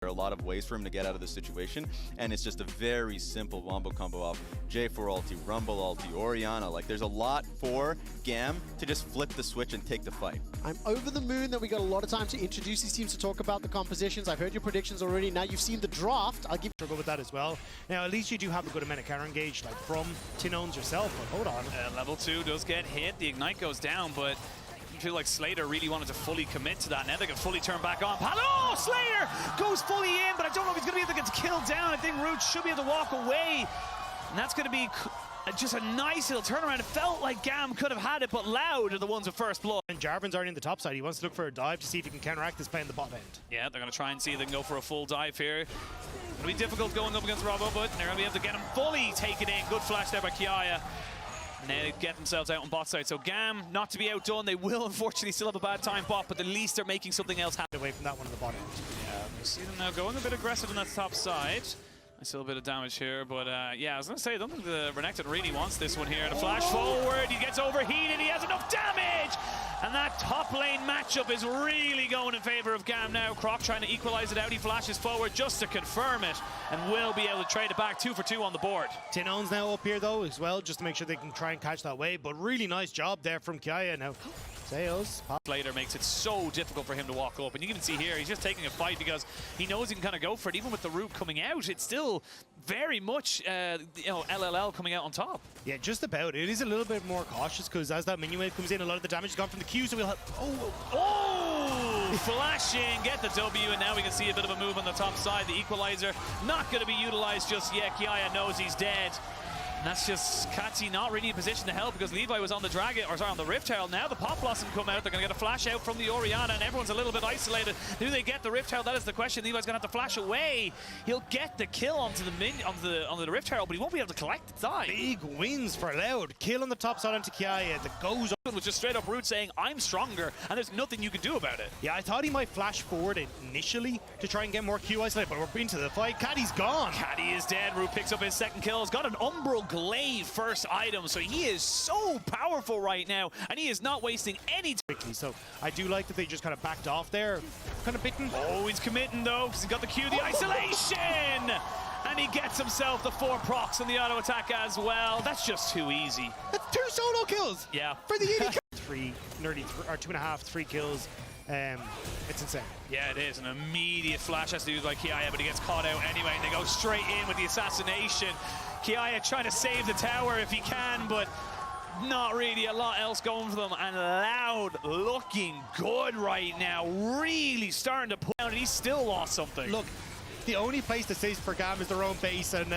There are a lot of ways for him to get out of this situation, and it's just a very simple wombo combo off J4 ulti, Rumble ulti, Orianna. Like, there's a lot for GAM to just flip the switch and take the fight. I'm over the moon that we got a lot of time to introduce these teams to talk about the compositions. I've heard your predictions already. Now you've seen the draft. I'll give struggle with that as well. Now, at least you do have a good amount of counter engage, like from Tinons yourself, but hold on. Level 2 does get hit. The Ignite goes down, but I feel like Slater really wanted to fully commit to that. Now they can fully turn back on. Oh, Slater goes fully in, but I don't know if he's going to be able to get killed down. I think Root should be able to walk away. And that's going to be just a nice little turnaround. It felt like GAM could have had it, but Loud are the ones with first blood. And Jarvan's already in the top side. He wants to look for a dive to see if he can counteract this play in the bot end. Yeah, they're going to try and see if they can go for a full dive here. It'll be difficult going up against Robo, but they're going to be able to get him fully taken in. Good flash there by Kiaya. And they get themselves out on bot side. So GAM, not to be outdone, they will unfortunately still have a bad time bot, but at least they're making something else happen. Away from that one on the bot end. Yeah, we see them now going a bit aggressive on that top side. Still a bit of damage here, but yeah, I was going to say, I don't think the Renekton really wants this one here. And a flash forward, he gets overheated, he has enough damage! And that top lane matchup is really going in favor of GAM now. Croc trying to equalize it out, he flashes forward just to confirm it, and will be able to trade it back 2 for 2 on the board. Tinon's now up here though as well, just to make sure they can try and catch that wave, but really nice job there from Kiaya now. Sales. Slater makes it so difficult for him to walk up, and you can see here he's just taking a fight because he knows he can kind of go for it. Even with the root coming out, it's still very much you know, LLL coming out on top. Yeah, just about. It is a little bit more cautious because as that minion wave comes in, a lot of the damage is gone from the Q, so we'll have... Oh, flashing, get the W, and now we can see a bit of a move on the top side. The equalizer not going to be utilized just yet. Kiaya knows he's dead. And that's just Katsi not really in position to help because Levi was on the Dragon, or sorry, on the Rift Herald. Now the Pop Blossom come out. They're going to get a flash out from the Orianna, and everyone's a little bit isolated. Do they get the Rift Herald? That is the question. Levi's going to have to flash away. He'll get the kill onto the Rift Herald, but he won't be able to collect the die. Big wins for Loud. Kill on the top side onto Kiaya. That goes up. With just straight up Root saying, I'm stronger, and there's nothing you can do about it. Yeah, I thought he might flash forward initially to try and get more Q isolated, but we're into the fight. Caddy's gone. Caddy is dead. Root picks up his second kill. He's got an Umbral Glaive first item, so he is so powerful right now, and he is not wasting any time. Quickly, so I do like that they just kind of backed off there. Kind of bitten. Oh, he's committing though, because he's got the Q, the isolation! And he gets himself the 4 procs on the auto attack as well. That's just too easy. That's 2 solo kills! Yeah. For the 80 2.5, 3 kills. It's insane. Yeah, it is. An immediate flash has to do by Kiaya, but he gets caught out anyway, and they go straight in with the assassination. Kiaya trying to save the tower if he can, but not really a lot else going for them. And Loud looking good right now, really starting to pull out, and he still lost something. Look, the only place that's safe for GAM is their own base, and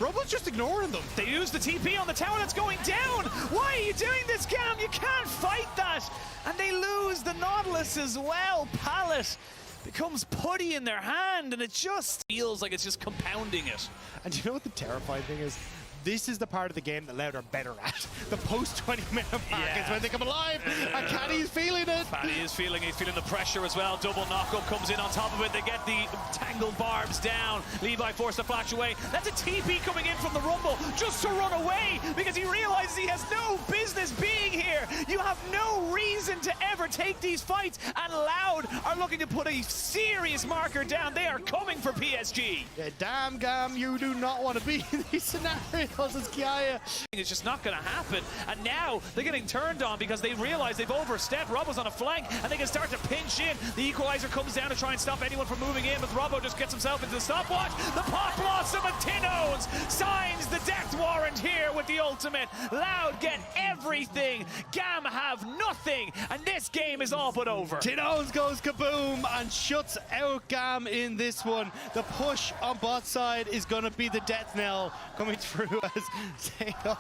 Robo's just ignoring them. They use the TP on the tower that's going down. Why are you doing this, GAM? You can't fight that. And they lose the Nautilus as well. Pallet becomes putty in their hand, and it just feels like it's just compounding it. And you know what the terrifying thing is? This is the part of the game that Loud are better at. The post 20-minute mark is when they come alive, and Caddy's feeling it. Caddy is feeling it. He's feeling the pressure as well. Double knockup comes in on top of it. They get the tangled barbs down. Levi forced to flash away. That's a TP coming in from the Rumble just to run away because he realizes he has no business being here. You have no reason to ever take these fights, and Loud are looking to put a serious marker down. They are coming for PSG. Yeah, damn GAM, you do not want to be in these scenarios. As Kiaya. It's just not going to happen, and now they're getting turned on because they realize they've overstepped. Robo's on a flank, and they can start to pinch in. The equalizer comes down to try and stop anyone from moving in, but Robo just gets himself into the stopwatch. The Pop Blossom and Tinons signs the death warrant here with the ultimate. Loud get everything. GAM have nothing, and this game is all but over. Tinons goes kaboom and shuts out GAM in this one. The push on bot side is going to be the death knell coming through as Sales.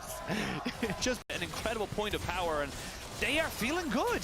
Just an incredible point of power, and they are feeling good.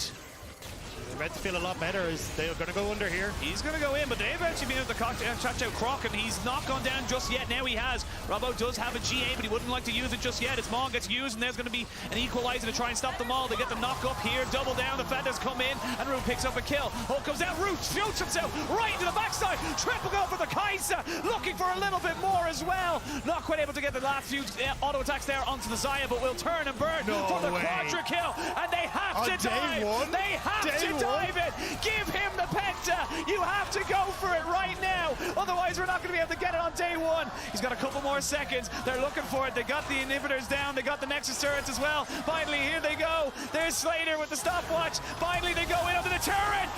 They're about to feel a lot better as they're going to go under here. He's going to go in, but they've actually been able to catch out Croc, and he's not gone down just yet. Now he has. Robo does have a GA, but he wouldn't like to use it just yet. His Maul gets used, and there's going to be an equalizer to try and stop them all. They get the knock up here, double down. The Feathers come in, and Root picks up a kill. Hulk comes out, Root shoots himself right into the backside. Triple go for the Kai'Sa, looking for a little bit more as well. Not quite able to get the last few auto attacks there onto the Xayah, but will turn and burn for the quadra kill, and they have to dive. They have to dive. drive it. Give him the penta. You have to go for it right now. Otherwise, we're not going to be able to get it on day one. He's got a couple more seconds. They're looking for it. They got the inhibitors down. They got the Nexus turrets as well. Finally, here they go. There's Slater with the stopwatch. Finally, they go in under the turret.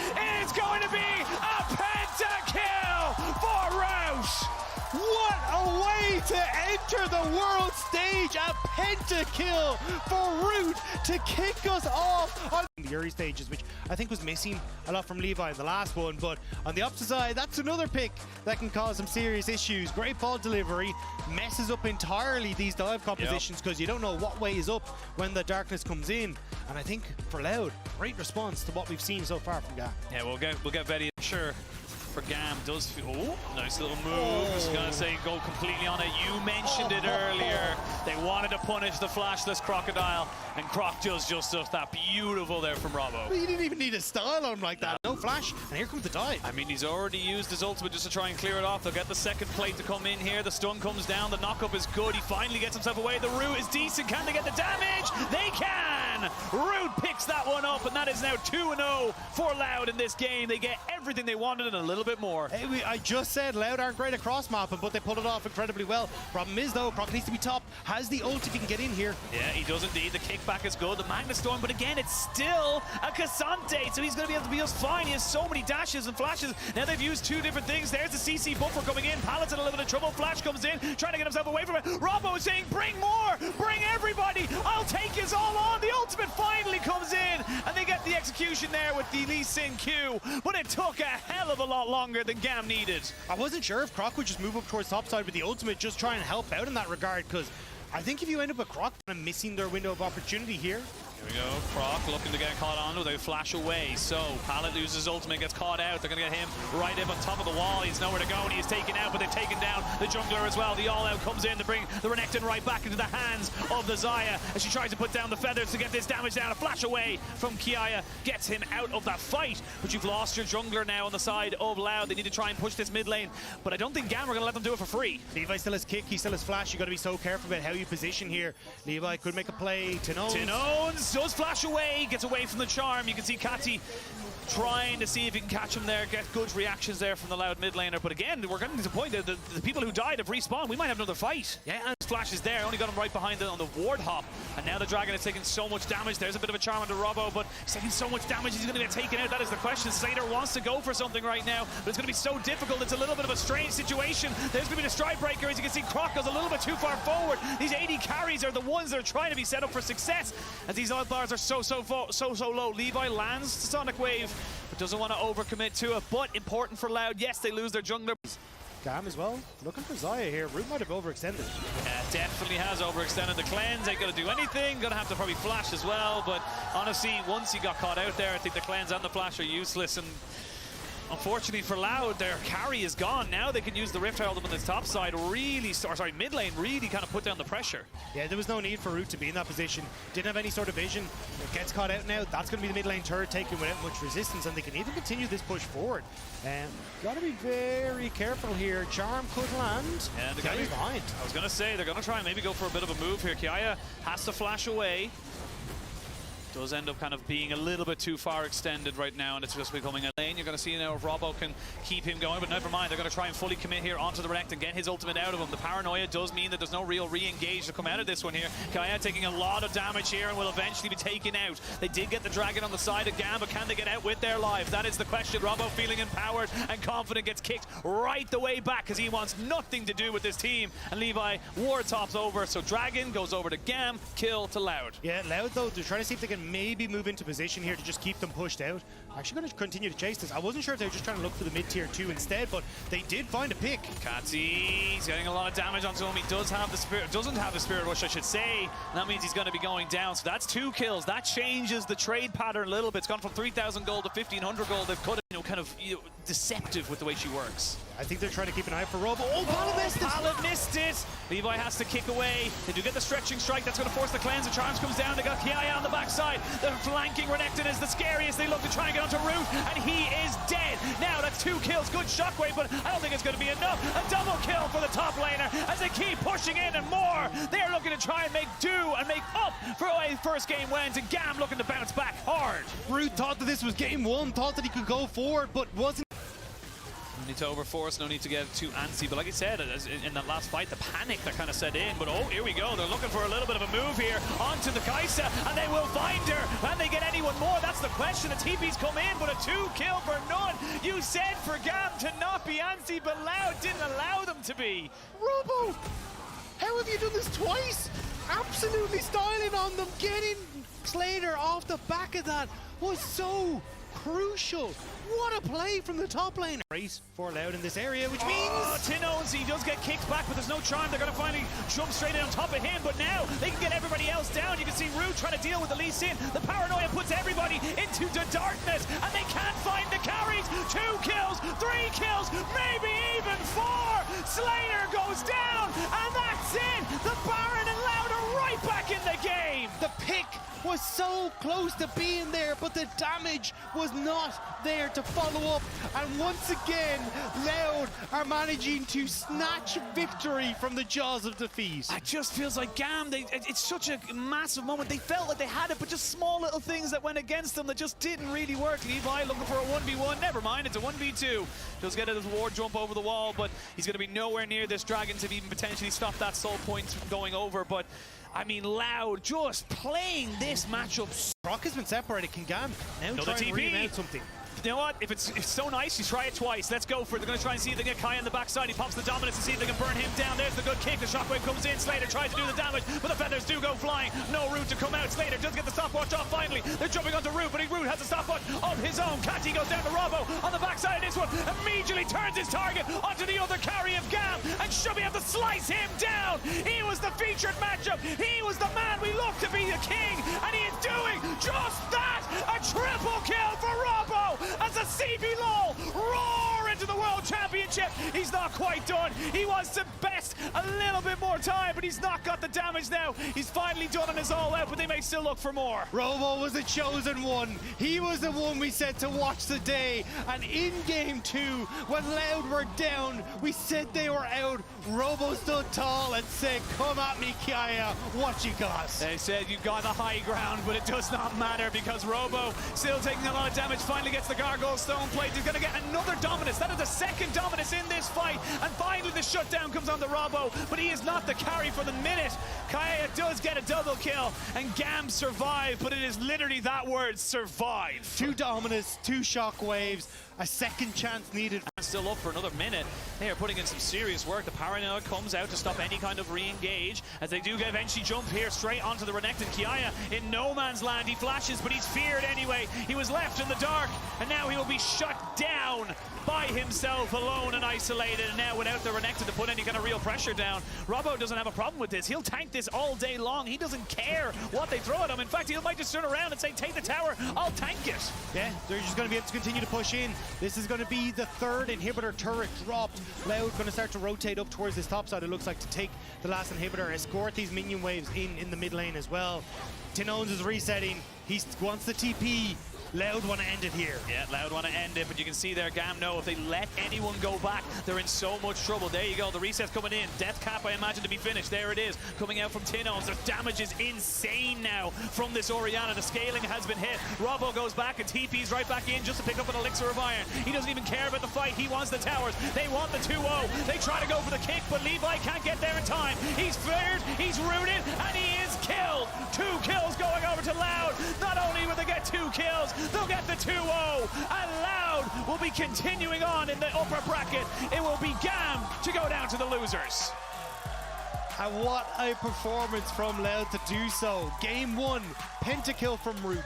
It's going to be a pentakill for Roush. What a way to enter the world stage! A pentakill for Root to kick us off on the early stages, which I think was missing a lot from Levi in the last one. But on the opposite side, that's another pick that can cause some serious issues. Great ball delivery, messes up entirely these dive compositions because you don't know what way is up when the darkness comes in. And I think for Loud, great response to what we've seen so far from GAM. Yeah, we'll get Betty. Sure. For GAM does feel, oh, nice little move. Just gonna say go completely on it. You mentioned it earlier. They wanted to punish the flashless Crocodile, and Croc does that beautiful there from Robbo. But you didn't even need a style on him like that. No flash, and here comes the dive. I mean, he's already used his ultimate just to try and clear it off. They'll get the second plate to come in here. The stun comes down. The knockup is good. He finally gets himself away. The root is decent. Can they get the damage? They can! Root picks that one up, and that is now 2-0 for Loud in this game. They get everything they wanted and a little bit more. Hey, I just said Loud aren't great at cross-mapping, but they pulled it off incredibly well. Problem is, though, Croc needs to be top. Has the ult if he can get in here. Yeah, he does indeed. The kickback is good. The Magna Storm, but again, it's still a Cassante, so he's going to be able to be just fine. He has so many dashes and flashes. Now they've used two different things. There's the CC buffer coming in. Palace in a little bit of trouble. Flash comes in, trying to get himself away from it. Robbo is saying, bring more! Bring everybody! I'll take his all on! The ultimate finally comes in, and they get the execution there with the Lee Sin Q, but it took a hell of a lot longer than GAM needed. I wasn't sure if Croc would just move up towards topside with the ultimate, just try and help out in that regard, because I think if you end up with Croc missing their window of opportunity here. Here we go, Croc looking to get caught on with a flash away. So, Pallet loses his ultimate, gets caught out. They're going to get him right up on top of the wall. He's nowhere to go, and he is taken out, but they've taken down the jungler as well. The all-out comes in to bring the Renekton right back into the hands of the Xayah as she tries to put down the feathers to get this damage down. A flash away from Kiaya gets him out of that fight. But you've lost your jungler now on the side of Loud. They need to try and push this mid lane, but I don't think GAM are going to let them do it for free. Levi still has kick, he still has flash. You've got to be so careful about how you position here. Levi could make a play. Tinones does flash away. Gets away from the charm. You can see Kati trying to see if he can catch him there, get good reactions there from the Loud mid laner. But again, we're getting to the point that the people who died have respawned. We might have another fight. Yeah, and Flash is there. Only got him right behind on the ward hop. And now the Dragon is taking so much damage. There's a bit of a charm onto Robbo, but he's taking so much damage, he's going to get taken out. That is the question. Slater wants to go for something right now, but it's going to be so difficult. It's a little bit of a strange situation. There's going to be the stride breaker. As you can see, Croc goes a little bit too far forward. These AD carries are the ones that are trying to be set up for success, as these ult bars are so low. Levi lands the Sonic Wave, but doesn't want to overcommit to it. But important for Loud. Yes, they lose their jungler. GAM as well, looking for Xayah here. Root might have overextended. Yeah, definitely has overextended. The cleanse ain't gonna do anything. Gonna have to probably flash as well. But honestly, once he got caught out there, I think the cleanse and the flash are useless. And unfortunately for Loud, their carry is gone. Now they can use the Rift Herald on this top side, mid lane, really kind of put down the pressure. Yeah, there was no need for Root to be in that position. Didn't have any sort of vision. It gets caught out now. That's going to be the mid lane turret taken without much resistance, and they can even continue this push forward. Got to be very careful here. Charm could land. Yeah, they're Kiaya's behind. I was going to say, they're going to try and maybe go for a bit of a move here. Kiaya has to flash away. Does end up kind of being a little bit too far extended right now, and it's just becoming a lane. You're going to see now if Robbo can keep him going, but never mind. They're going to try and fully commit here onto the Renekton and get his ultimate out of him. The paranoia does mean that there's no real re-engage to come out of this one here. Kaya taking a lot of damage here and will eventually be taken out. They did get the Dragon on the side of GAM, but can they get out with their lives? That is the question. Robbo feeling empowered and confident gets kicked right the way back because he wants nothing to do with this team. And Levi ward tops over, so Dragon goes over to GAM, kill to Loud. Yeah, Loud though, they're trying to see if they can maybe move into position here to just keep them pushed out. Actually going to continue to chase this. I wasn't sure if they were just trying to look for the mid-tier 2 instead, but they did find a pick. Katsy's getting a lot of damage onto him. He does have the spirit, doesn't have the Spirit Rush, I should say. And that means he's going to be going down. So that's 2 kills. That changes the trade pattern a little bit. It's gone from 3,000 gold to 1,500 gold. They've cut it, kind of deceptive with the way she works. I think they're trying to keep an eye for Robo. Oh, Pallet missed it! Pallet missed it. Levi has to kick away. They do get the stretching strike. That's going to force the cleanse. The charge comes down. They got Kiaya on the backside. They're flanking Renekton is the scariest. They look to try and get onto Root, and he is dead. Now that's 2 kills. Good shockwave, but I don't think it's going to be enough. A double kill for the top laner as they keep pushing in and more. They're looking to try and make do and make up for a first game wins, and GAM looking to bounce back hard. Root thought that this was game 1, thought that he could go forward, but wasn't. No need to overforce, no need to get too antsy, but like I said, in that last fight, the panic that kind of set in, but oh, here we go, they're looking for a little bit of a move here onto the Kaisa, and they will find her. Can they get anyone more? That's the question. The TP's come in, but a 2 kill for none. You said for GAM to not be antsy, but Loud didn't allow them to be. Robo, how have you done this twice? Absolutely styling on them. Getting Slater off the back of that was so crucial. What a play from the top lane. Race for Loud in this area, which means... Oh, Tinones, he does get kicked back, but there's no charm. They're going to finally jump straight in on top of him, but now they can get everybody else down. You can see Rude trying to deal with the Lee Sin. The paranoia puts everybody into the darkness, and they can't find the carries. 2 kills, 3 kills, maybe even 4. Slater goes down, and that's it. The Baron and Loud are right back in the game. The pick was so close to being there, but the damage was not there to follow up. And once again, Loud are managing to snatch victory from the jaws of defeat. It just feels like GAM, it's such a massive moment. They felt like they had it, but just small little things that went against them that just didn't really work. Levi looking for a 1v1. Never mind, it's a 1v2. Does get his ward jump over the wall, but he's going to be nowhere near this dragon to even potentially stop that soul point from going over. But I mean, Loud just playing this matchup. Brock has been separated. Can GAM now try and remount something? You know what? If it's so nice, you try it twice. Let's go for it. They're going to try and see if they get Kai on the backside. He pops the dominance to see if they can burn him down. There's the good kick. The shockwave comes in. Slater tries to do the damage, but the feathers do go flying. No Root to come out. Slater does get the stopwatch off finally. They're jumping onto Root, but Root has a stopwatch of his own. Catty goes down to Robo on the backside of this one. Immediately turns his target onto the other carry of GAM, and should be able to slice him down. He was the featured matchup. He was the man we looked to be the king, and he is doing just that. A triple kill for Robo as a CB LOL roar into the World Championship. He's not quite done. He wants to best a little bit more time, but he's not got the damage now. He's finally done on his all out, but they may still look for more. Robo was the chosen one. He was the one we said to watch the day. And in game 2, when Loud were down, we said they were out. Robo stood tall and said, come at me, Kiaya. What you got? They said you got the high ground, but it does not matter because Robo still taking a lot of damage. Finally gets the Gargoyle Stone Plate. He's going to get another Dominus. That is the second Dominus in this fight. And finally the shutdown comes on the Robo, but he is not the carry for the minute. Kaya does get a double kill, and GAM survive, but it is literally that word, survive. 2 Dominus, 2 shockwaves, a second chance needed. Still up for another minute. They are putting in some serious work. The Paranoia comes out to stop any kind of re-engage, as they do eventually jump here straight onto the Renekton. Kiaya in no man's land. He flashes, but he's feared anyway. He was left in the dark, and now he will be shut down by himself, alone and isolated, and now without the Renekton to put any kind of real pressure down. Robo doesn't have a problem with this. He'll tank this all day long. He doesn't care what they throw at him. In fact, he might just turn around and say, take the tower, I'll tank it. Yeah, they're just going to be able to continue to push in. This is going to be the 3rd inhibitor turret dropped. Loud going to start to rotate up towards this top side, it looks like, to take the last inhibitor, escort these minion waves in the mid lane as well. Tinones is resetting. He wants the TP. Loud want to end it here. Yeah, Loud want to end it, but you can see there, GAM know if they let anyone go back, they're in so much trouble. There you go, the reset's coming in. Death cap, I imagine, to be finished. There it is, coming out from Tinones. The damage is insane now from this Orianna. The scaling has been hit. Robo goes back and TP's right back in just to pick up an elixir of iron. He doesn't even care about the fight. He wants the towers. They want the 2-0. They try to go for the kick, but Levi can't get there in time. He's feared, he's rooted, and he is killed. 2 kills going over to Loud. Not only will they get 2 kills, they'll get the 2-0, and Loud will be continuing on in the upper bracket. It will be GAM to go down to the losers. And what a performance from Loud to do so. Game 1, pentakill from Root.